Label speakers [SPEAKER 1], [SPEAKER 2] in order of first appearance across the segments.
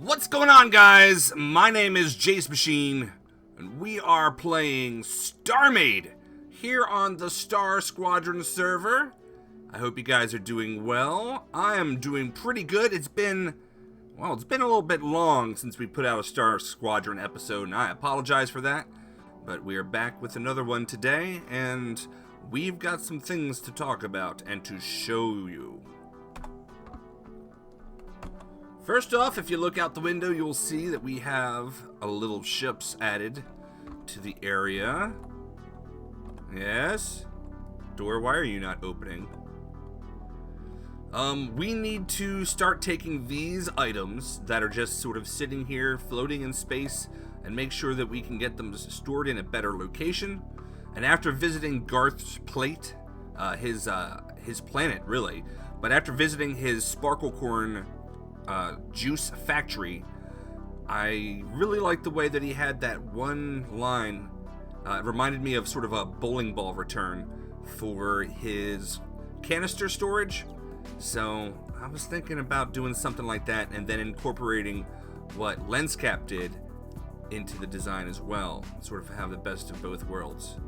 [SPEAKER 1] What's going on, guys? My name is Jace Machine, and we are playing StarMade here on the Squadron server. I hope you guys are doing well. I am doing pretty good. It's been a little bit long since we put out a Squadron episode, and I apologize for that. But we are back with another one today, and we've got some things to talk about and to show you. First off, if you look out the window, you'll see that we have a little ships added to the area. Yes? Door, why are you not opening? We need to start taking these items that are just sort of sitting here, floating in space, and make sure that we can get them stored in a better location. And after visiting Garth's plate, his planet, really, but after visiting his Sparklecorn juice factory, I really liked the way that he had that one line. It reminded me of sort of a bowling ball return for his canister storage. So I was thinking about doing something like that and then incorporating what LensCap did into the design as well. Sort of have the best of both worlds.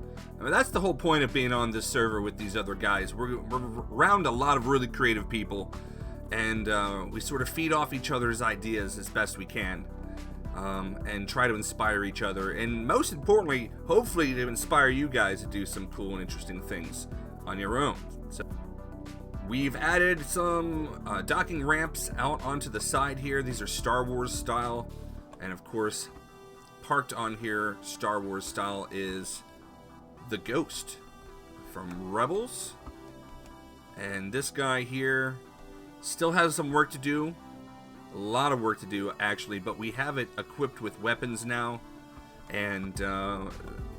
[SPEAKER 1] I mean, that's the whole point of being on this server with these other guys. We're around a lot of really creative people, and we sort of feed off each other's ideas as best we can, and try to inspire each other, and most importantly, hopefully to inspire you guys to do some cool and interesting things on your own. So we've added some docking ramps out onto the side here. These are Star Wars style, and of course, parked on here Star Wars style is the Ghost from Rebels, and this guy here still has some work to do, a lot of work to do actually, but we have it equipped with weapons now, and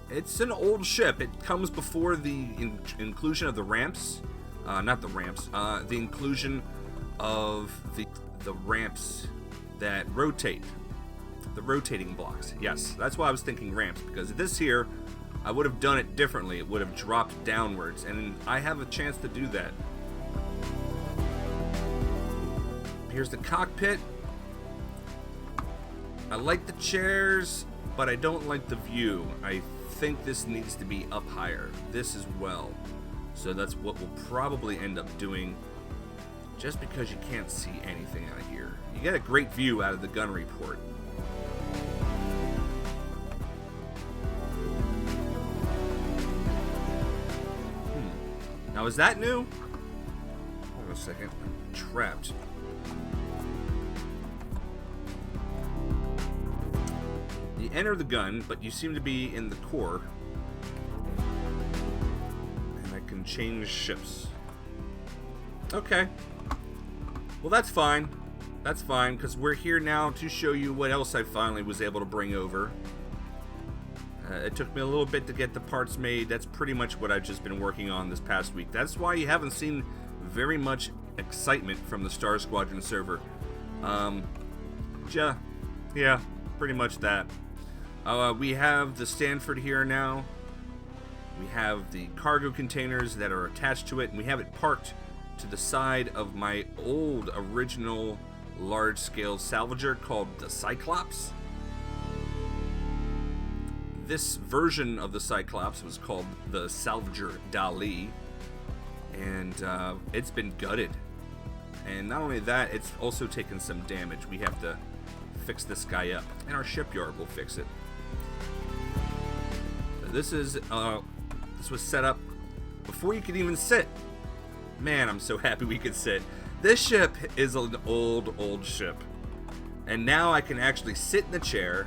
[SPEAKER 1] it's an old ship. It comes before the inclusion of the ramps, the inclusion of the ramps that rotate, the rotating blocks. Yes, that's why I was thinking ramps, because this here, I would have done it differently. It would have dropped downwards, and I have a chance to do that. Here's the cockpit. I like the chairs, but I don't like the view. I think this needs to be up higher. This as well. So that's what we'll probably end up doing, just because you can't see anything out of here. You get a great view out of the gunnery port. Now, is that new? Hold on a second. I'm trapped. You enter the gun, but you seem to be in the core. And I can change ships. Okay. Well, that's fine. That's fine, because we're here now to show you what else I finally was able to bring over. It took me a little bit to get the parts made. That's pretty much what I've just been working on this past week. That's why you haven't seen very much excitement from the Star Squadron server. Yeah, pretty much that. We have the Stanford here now. We have the cargo containers that are attached to it, and we have it parked to the side of my old original large-scale salvager called the Cyclops. This version of the Cyclops was called the Salvager Dali, and it's been gutted. And not only that, it's also taken some damage. We have to fix this guy up, and our shipyard will fix it. This was set up before you could even sit. Man, I'm so happy we could sit. This ship is an old ship, and now I can actually sit in the chair,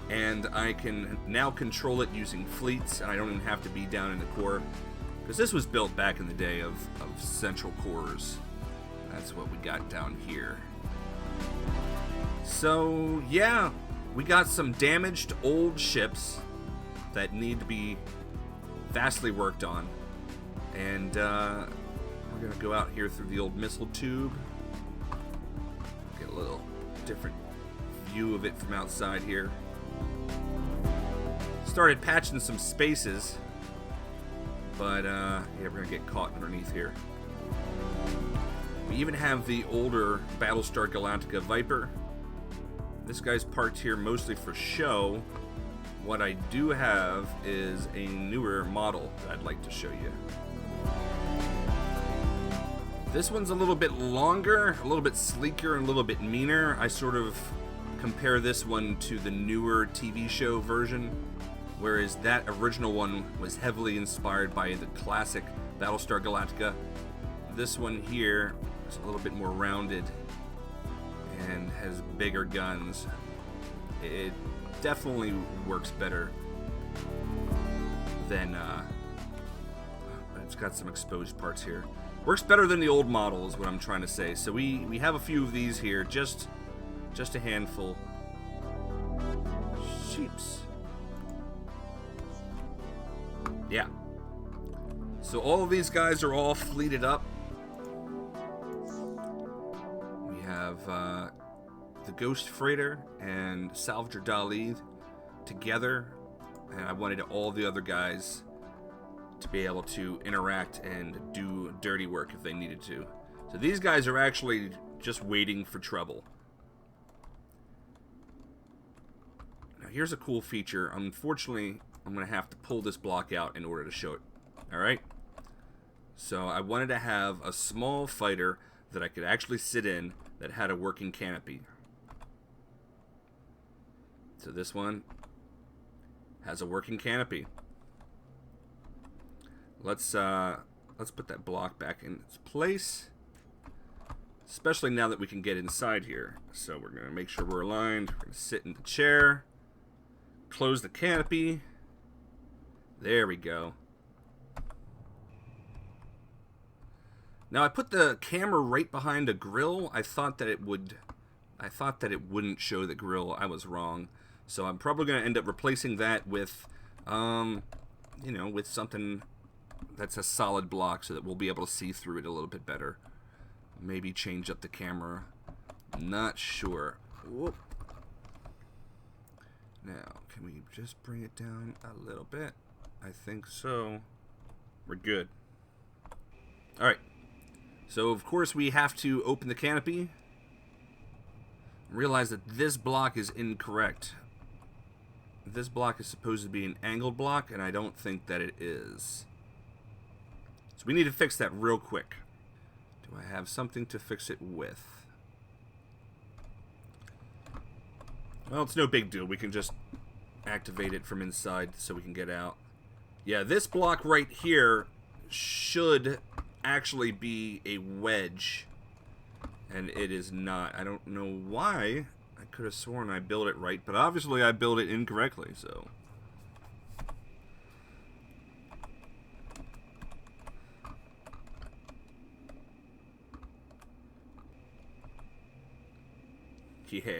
[SPEAKER 1] and I can now control it using fleets, and I don't even have to be down in the core, because this was built back in the day of central cores. That's what we got down here. So yeah, we got some damaged old ships that need to be vastly worked on, and we're gonna go out here through the old missile tube, get a little different view of it from outside here. Started patching some spaces, but yeah, we're gonna get caught underneath here. We even have the older Battlestar Galactica Viper This guy's parked here mostly for show. What I do have is a newer model that I'd like to show you. This one's a little bit longer, a little bit sleeker, and a little bit meaner. I sort of compare this one to the newer TV show version, whereas that original one was heavily inspired by the classic Battlestar Galactica. This one here is a little bit more rounded and has bigger guns. It definitely works better than, it's got some exposed parts here. Works better than the old model is what I'm trying to say. So we have a few of these here, just a handful. Sheeps. Yeah. So all of these guys are all fleeted up. We have the Ghost Freighter and Salvager Dali together, and I wanted all the other guys to be able to interact and do dirty work if they needed to. So these guys are actually just waiting for trouble. Now here's a cool feature. Unfortunately, I'm going to have to pull this block out in order to show it. Alright? So I wanted to have a small fighter that I could actually sit in that had a working canopy. So this one has a working canopy. Let's put that block back in its place, especially now that we can get inside here. So we're going to make sure we're aligned. We're going to sit in the chair, close the canopy. There we go. Now I put the camera right behind a grill. I thought that it wouldn't show the grill. I was wrong. So I'm probably going to end up replacing that with, you know, with something that's a solid block so that we'll be able to see through it a little bit better. Maybe change up the camera. Not sure. Whoop. Now, can we just bring it down a little bit? I think so. We're good. Alright. So, of course, we have to open the canopy. Realize that this block is incorrect. This block is supposed to be an angled block, and I don't think that it is. So we need to fix that real quick. Do I have something to fix it with? Well, it's no big deal. We can just activate it from inside so we can get out. Yeah, this block right here should actually be a wedge, and it is not. I don't know why. I could have sworn I built it right, but obviously I built it incorrectly, so. Yeah.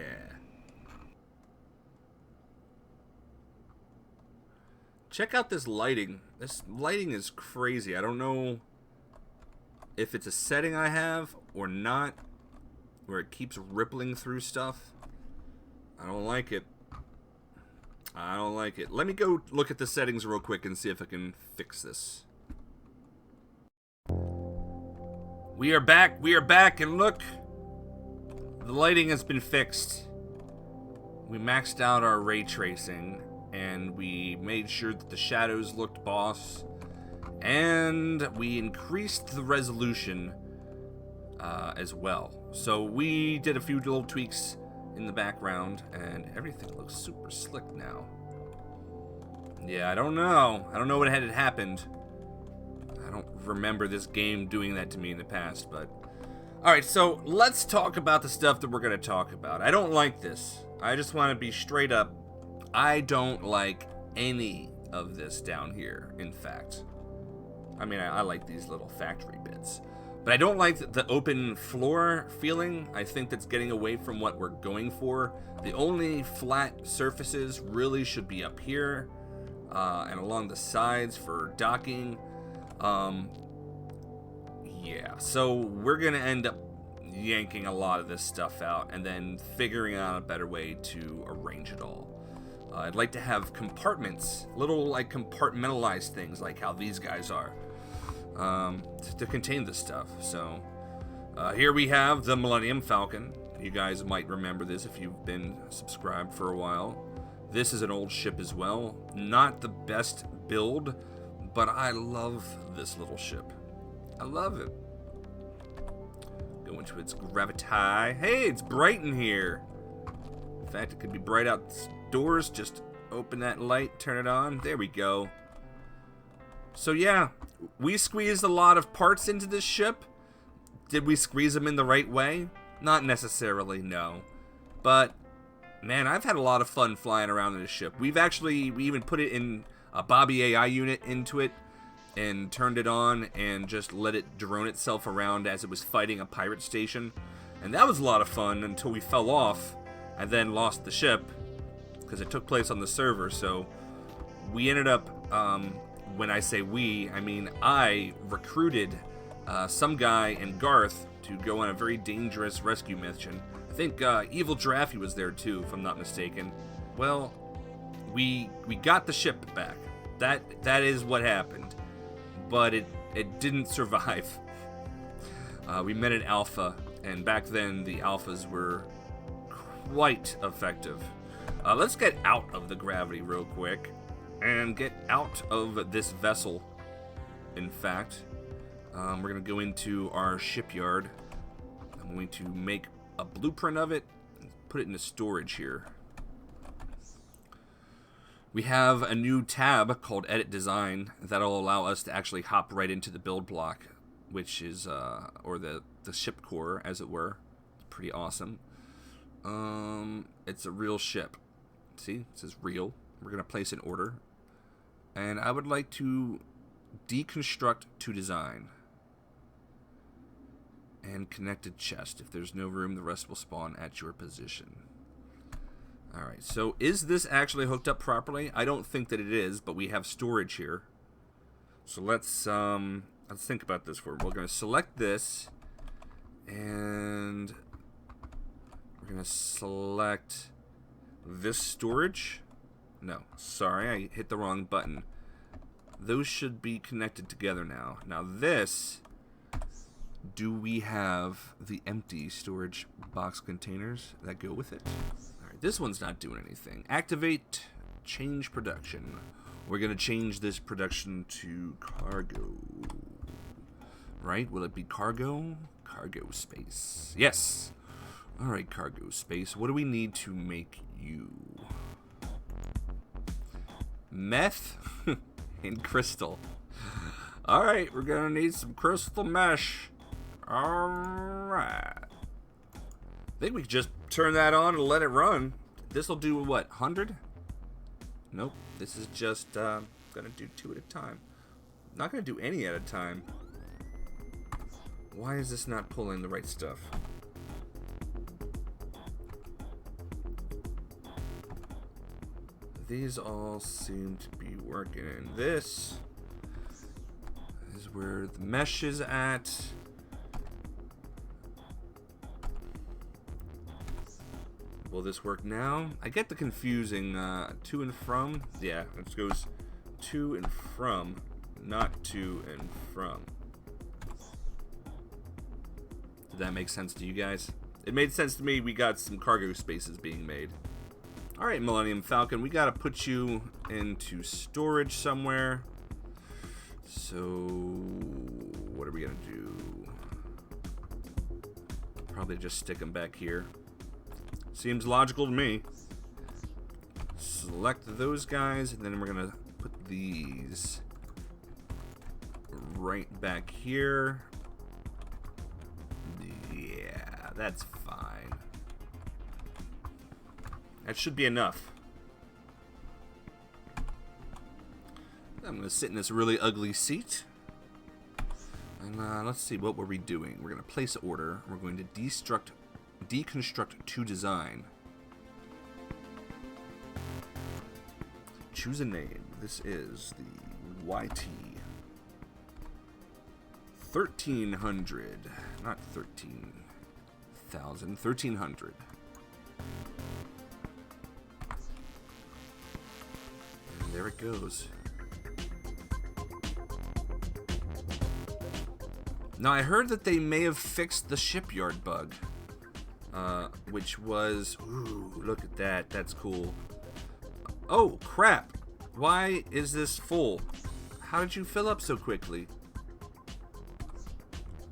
[SPEAKER 1] Check out this lighting. This lighting is crazy. I don't know if it's a setting I have or not, where it keeps rippling through stuff. I don't like it. I don't like it. Let me go look at the settings real quick and see if I can fix this. We are back. We are back, and look. The lighting has been fixed. We maxed out our ray tracing, and we made sure that the shadows looked boss, and we increased the resolution as well. So we did a few little tweaks in the background, and everything looks super slick now. Yeah, I don't know. I don't know what had happened. I don't remember this game doing that to me in the past, but... Alright, so let's talk about the stuff that we're going to talk about. I don't like this. I just want to be straight up. I don't like any of this down here, in fact. I mean, I like these little factory bits. But I don't like the open floor feeling. I think that's getting away from what we're going for. The only flat surfaces really should be up here and along the sides for docking. Yeah, so we're going to end up yanking a lot of this stuff out and then figuring out a better way to arrange it all. I'd like to have compartments, little like compartmentalized things like how these guys are, to contain this stuff. So here we have the Millennium Falcon. You guys might remember this if you've been subscribed for a while. This is an old ship as well. Not the best build, but I love this little ship. I love it. Go into its gravity. Hey, it's bright in here. In fact, it could be bright outdoors. Just open that light, turn it on. There we go. So yeah, we squeezed a lot of parts into this ship. Did we squeeze them in the right way? Not necessarily, no. But, man, I've had a lot of fun flying around in this ship. We even put it in a Bobby AI unit into it and turned it on and just let it drone itself around as it was fighting a pirate station. And that was a lot of fun until we fell off and then lost the ship because it took place on the server. So we ended up, when I say we, I mean I recruited some guy and Garth to go on a very dangerous rescue mission. I think Evil Draffy was there too, if I'm not mistaken. Well, we got the ship back. That is what happened, but it didn't survive. We met an alpha, and back then the alphas were quite effective. Let's get out of the gravity real quick and get out of this vessel. In fact, we're going to go into our shipyard. I'm going to make a blueprint of it and put it into storage here. We have a new tab called Edit Design that'll allow us to actually hop right into the build block, which is, or the ship core, as it were. It's pretty awesome. It's a real ship. See, it says real. We're going to place an order. And I would like to deconstruct to design. And connected chest. If there's no room, the rest will spawn at your position. Alright, so is this actually hooked up properly? I don't think that it is, but we have storage here. So let's think about this. We're going to select this, and we're going to select this storage. No, sorry, I hit the wrong button. Those should be connected together now. Now this... Do we have the empty storage box containers that go with it? Alright, this one's not doing anything. Activate, change production. We're going to change this production to cargo. Right? Will it be cargo? Cargo space. Yes! Alright, cargo space. What do we need to make you? Meth and crystal. Alright, we're going to need some crystal mesh. Alright. I think we can just turn that on and let it run. This will do what, 100? Nope. This is just gonna do 2 at a time. Not gonna do any at a time. Why is this not pulling the right stuff? These all seem to be working. This is where the mesh is at. Will this work now? I get the confusing to and from. Yeah, it goes to and from, not to and from. Did that make sense to you guys? It made sense to me. We got some cargo spaces being made. Alright, Millennium Falcon, we gotta put you into storage somewhere. So, what are we gonna do? Probably just stick them back here. Seems logical to me. Select those guys, and then we're gonna put these right back here. Yeah, that's fine. That should be enough. I'm gonna sit in this really ugly seat. And let's see, what were we doing? We're gonna place an order. We're going to deconstruct to design. Choose a name. This is the YT 1300, not 13,000, 1300. And there it goes. Now I heard that they may have fixed the shipyard bug. which was, ooh, look at that, that's cool. Oh, crap. Why is this full? How did you fill up so quickly?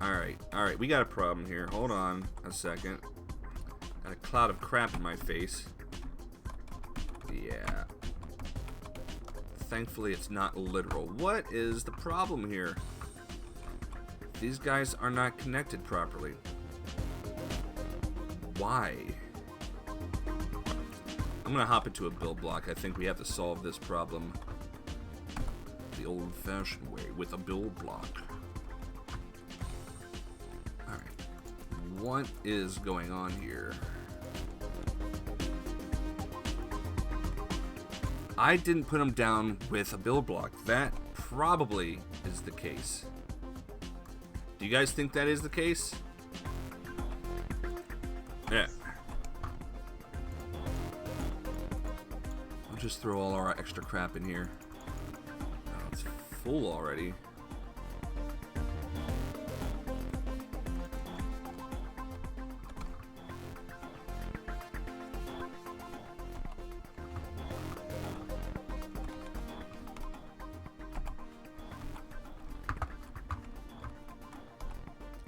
[SPEAKER 1] Alright, we got a problem here. Hold on a second. Got a cloud of crap in my face. Yeah. Thankfully, it's not literal. What is the problem here? These guys are not connected properly. Why? I'm gonna hop into a build block. I think we have to solve this problem the old-fashioned way, with a build block. Alright. What is going on here? I didn't put them down with a build block. That probably is the case. Do you guys think that is the case? Yeah. I'll just throw all our extra crap in here. Oh, it's full already.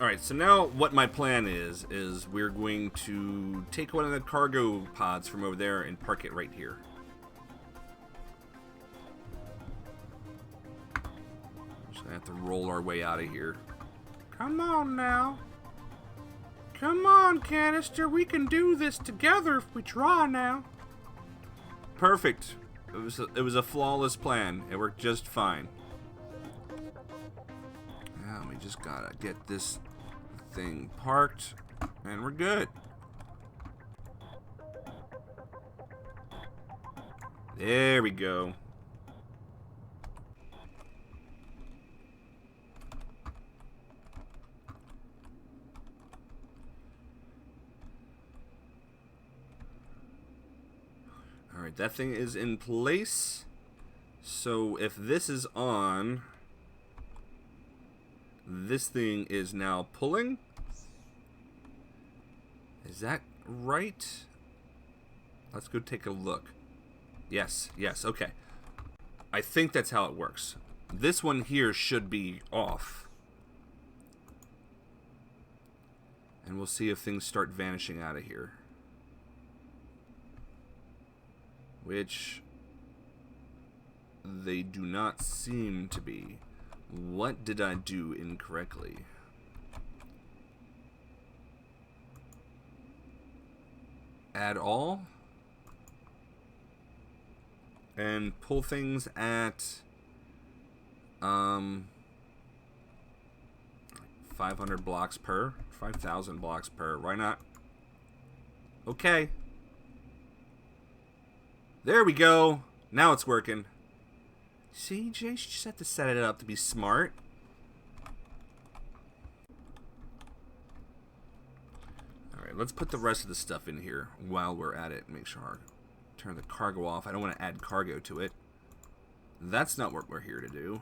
[SPEAKER 1] Alright, so now what my plan is we're going to take one of the cargo pods from over there and park it right here. Just gonna have to roll our way out of here. Come on now. Come on, Canister, we can do this together if we try now. Perfect. It was a flawless plan. It worked just fine. Now we just gotta get this thing parked and we're good. There we go. Alright, that thing is in place. So if this is on, this thing is now pulling. Is that right? Let's go take a look. Yes, okay. I think that's how it works. This one here should be off. And we'll see if things start vanishing out of here. Which they do not seem to be. What did I do incorrectly? Add all? And pull things at 500 blocks per, 5,000 blocks per. Why not? Okay. There we go. Now it's working. See, Jay, you just have to set it up to be smart. Alright, let's put the rest of the stuff in here while we're at it. Make sure turn the cargo off. I don't want to add cargo to it. That's not what we're here to do.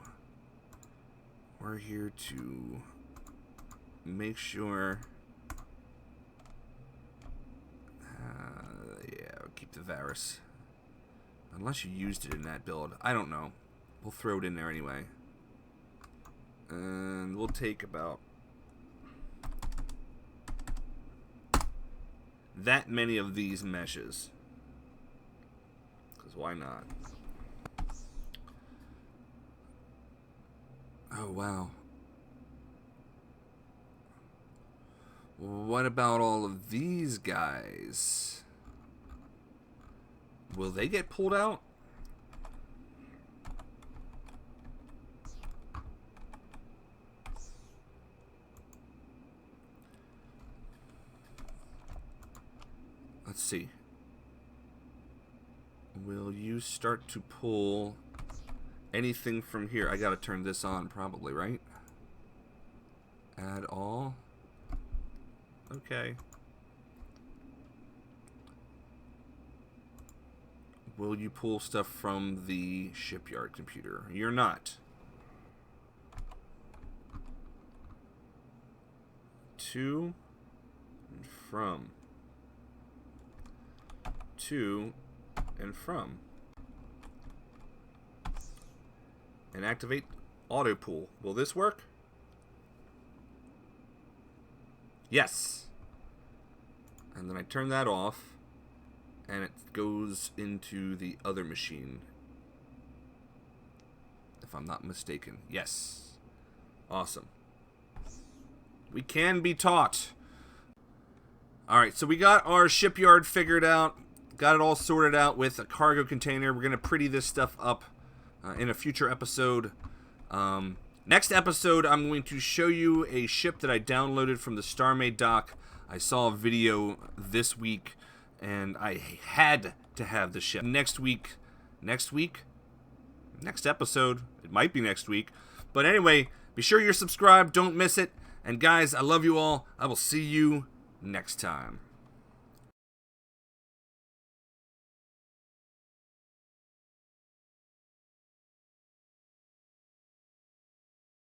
[SPEAKER 1] We're here to make sure... yeah, we'll keep the Varus. Unless you used it in that build. I don't know. We'll throw it in there anyway. And we'll take about that many of these meshes. Because why not? Oh, wow. What about all of these guys? Will they get pulled out? Let's see. Will you start to pull anything from here? I gotta turn this on probably, right? Add all. Okay. Will you pull stuff from the shipyard computer? You're not. To and from. to and from. And activate auto pull. Will this work? Yes. And then I turn that off, and it goes into the other machine, if I'm not mistaken. Yes. Awesome. We can be taught. Alright, so we got our shipyard figured out. Got it all sorted out with a cargo container. We're going to pretty this stuff up in a future episode. Next episode, I'm going to show you a ship that I downloaded from the StarMade doc. I saw a video this week, and I had to have the ship. Next episode, it might be next week. But anyway, be sure you're subscribed, don't miss it. And guys, I love you all. I will see you next time.